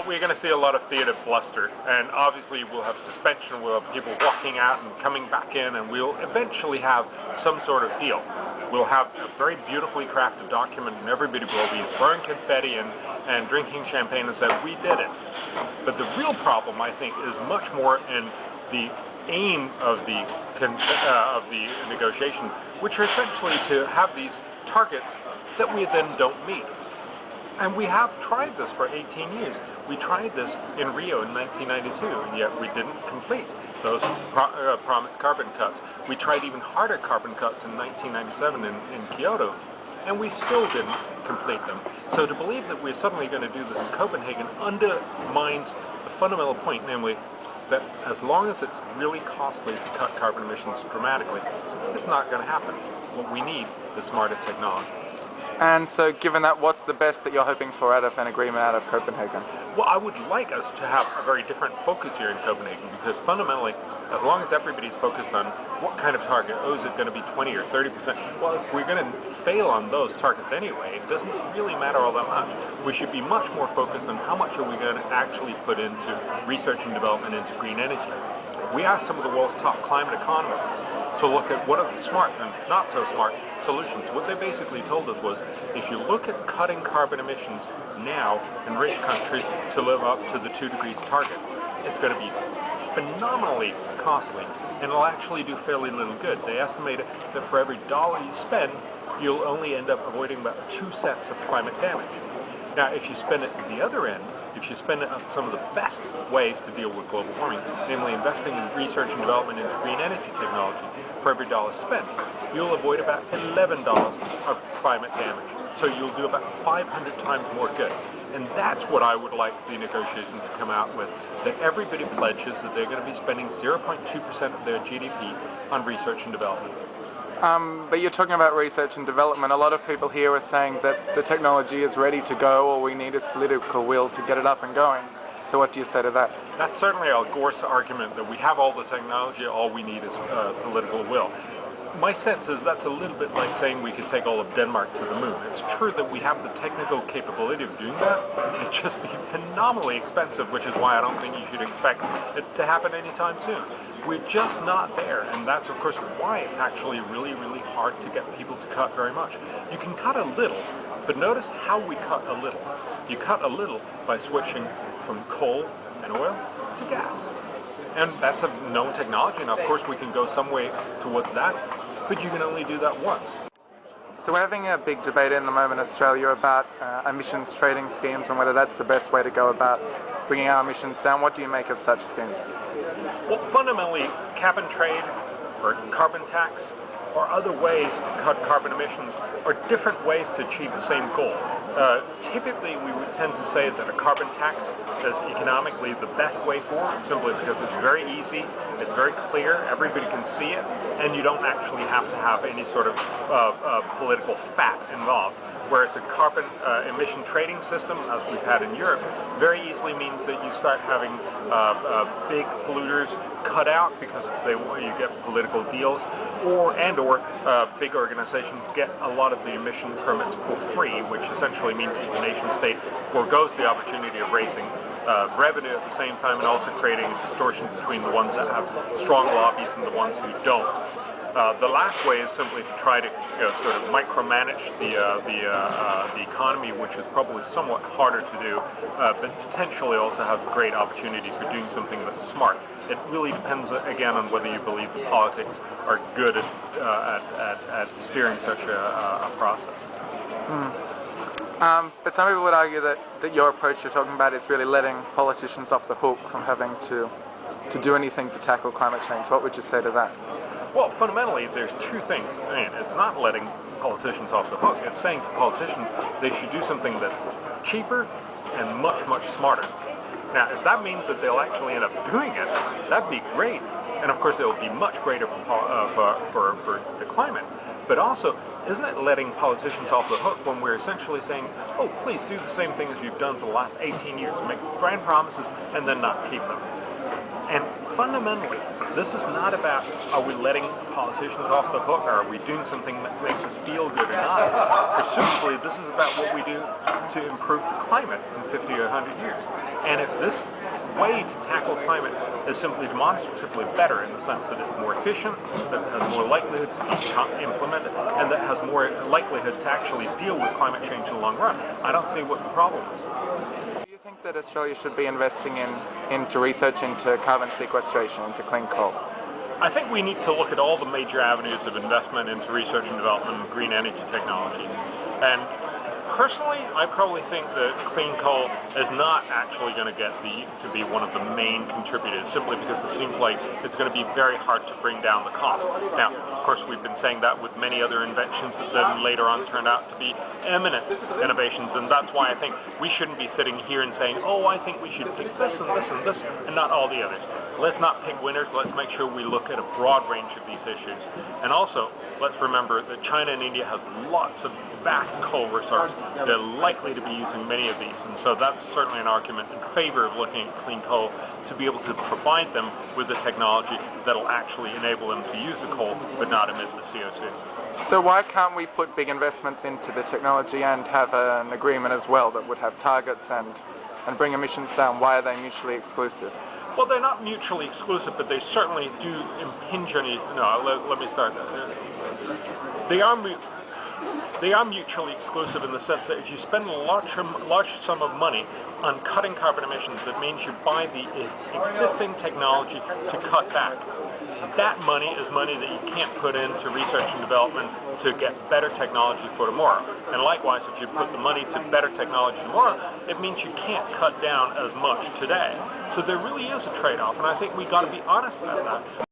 we're going to see a lot of theatre bluster, and obviously we'll have suspension, we'll have people walking out and coming back in, and we'll eventually have some sort of deal. We'll have a very beautifully crafted document, and everybody will be throwing confetti and drinking champagne and say, we did it. But the real problem, I think, is much more in the aim of the negotiations, which are essentially to have these targets that we then don't meet. And we have tried this for 18 years. We tried this in Rio in 1992, and yet we didn't complete those promised carbon cuts. We tried even harder carbon cuts in 1997 in Kyoto, and we still didn't complete them. So to believe that we're suddenly going to do this in Copenhagen undermines the fundamental point, namely that as long as it's really costly to cut carbon emissions dramatically, it's not going to happen. What we need is smarter technology. And so given that, what's the best that you're hoping for out of an agreement out of Copenhagen? Well, I would like us to have a very different focus here in Copenhagen, because fundamentally, as long as everybody's focused on what kind of target, is it going to be 20 or 30%? Well, if we're going to fail on those targets anyway, it doesn't really matter all that much. We should be much more focused on how much are we going to actually put into research and development into green energy. We asked some of the world's top climate economists to look at what are the smart and not so smart solutions. What they basically told us was, if you look at cutting carbon emissions now in rich countries to live up to the 2 degrees target, it's going to be phenomenally costly, and it'll actually do fairly little good. They estimated that for every dollar you spend, you'll only end up avoiding about 2 cents of climate damage. Now, if you spend it at the other end, if you spend it on some of the best ways to deal with global warming, namely investing in research and development into green energy technology, for every dollar spent, you'll avoid about $11 of climate damage. So you'll do about 500 times more good. And that's what I would like the negotiations to come out with, that everybody pledges that they're going to be spending 0.2% of their GDP on research and development. But you're talking about research and development. A lot of people here are saying that the technology is ready to go, all we need is political will to get it up and going. So what do you say to that? That's certainly Al Gore's argument, that we have all the technology, all we need is political will. My sense is that's a little bit like saying we could take all of Denmark to the moon. It's true that we have the technical capability of doing that. It'd just be phenomenally expensive, which is why I don't think you should expect it to happen anytime soon. We're just not there, and that's of course why it's actually really, really hard to get people to cut very much. You can cut a little, but notice how we cut a little. You cut a little by switching from coal and oil to gas. And that's a known technology, and of course we can go some way towards that, but you can only do that once. So we're having a big debate in the moment in Australia about emissions trading schemes and whether that's the best way to go about bringing our emissions down. What do you make of such schemes? Well, fundamentally, cap and trade or carbon tax or other ways to cut carbon emissions are different ways to achieve the same goal. Typically, we would tend to say that a carbon tax is economically the best way forward, simply because it's very easy, it's very clear, everybody can see it, and you don't actually have to have any sort of political fat involved. Whereas a carbon emission trading system, as we've had in Europe, very easily means that you start having big polluters cut out because you get political deals, or big organizations get a lot of the emission permits for free, which essentially means that the nation state forgoes the opportunity of raising revenue at the same time, and also creating a distortion between the ones that have strong lobbies and the ones who don't. The last way is simply to try to sort of micromanage the economy, which is probably somewhat harder to do, but potentially also has a great opportunity for doing something that's smart. It really depends, again, on whether you believe the politics are good at steering such a process. But some people would argue that your approach you're talking about is really letting politicians off the hook from having to do anything to tackle climate change. What would you say to that? Well, fundamentally, there's two things. I mean, it's not letting politicians off the hook. It's saying to politicians they should do something that's cheaper and much, much smarter. Now, if that means that they'll actually end up doing it, that'd be great. And of course, it will be much greater for the climate. But also, isn't it letting politicians off the hook when we're essentially saying, oh, please do the same thing as you've done for the last 18 years, make grand promises and then not keep them? And fundamentally, this is not about are we letting politicians off the hook, or are we doing something that makes us feel good or not. Presumably, this is about what we do to improve the climate in 50 or 100 years. And if this way to tackle climate is simply demonstratively better in the sense that it's more efficient, that has more likelihood to be implemented, and that has more likelihood to actually deal with climate change in the long run, I don't see what the problem is. Do you think that Australia should be investing into research into carbon sequestration, into clean coal? I think we need to look at all the major avenues of investment into research and development of green energy technologies. And personally, I probably think that clean coal is not actually going to get to be one of the main contributors, simply because it seems like it's going to be very hard to bring down the cost. Now, of course, we've been saying that with many other inventions that then later on turned out to be eminent innovations, and that's why I think we shouldn't be sitting here and saying, oh, I think we should pick this and this and this, and not all the others. Let's not pick winners, let's make sure we look at a broad range of these issues. And also, let's remember that China and India have lots of vast coal reserves. They're likely to be using many of these, and so that's certainly an argument in favor of looking at clean coal to be able to provide them with the technology that'll actually enable them to use the coal but not emit the CO2. So why can't we put big investments into the technology and have an agreement as well that would have targets and bring emissions down? Why are they mutually exclusive? Well, they're not mutually exclusive, but they certainly do impinge on each. No, let me start. They are mutually exclusive in the sense that if you spend a large sum of money on cutting carbon emissions, it means you buy the existing technology to cut back. That money is money that you can't put into research and development to get better technology for tomorrow. And likewise, if you put the money to better technology tomorrow, it means you can't cut down as much today. So there really is a trade-off, and I think we got to be honest about that.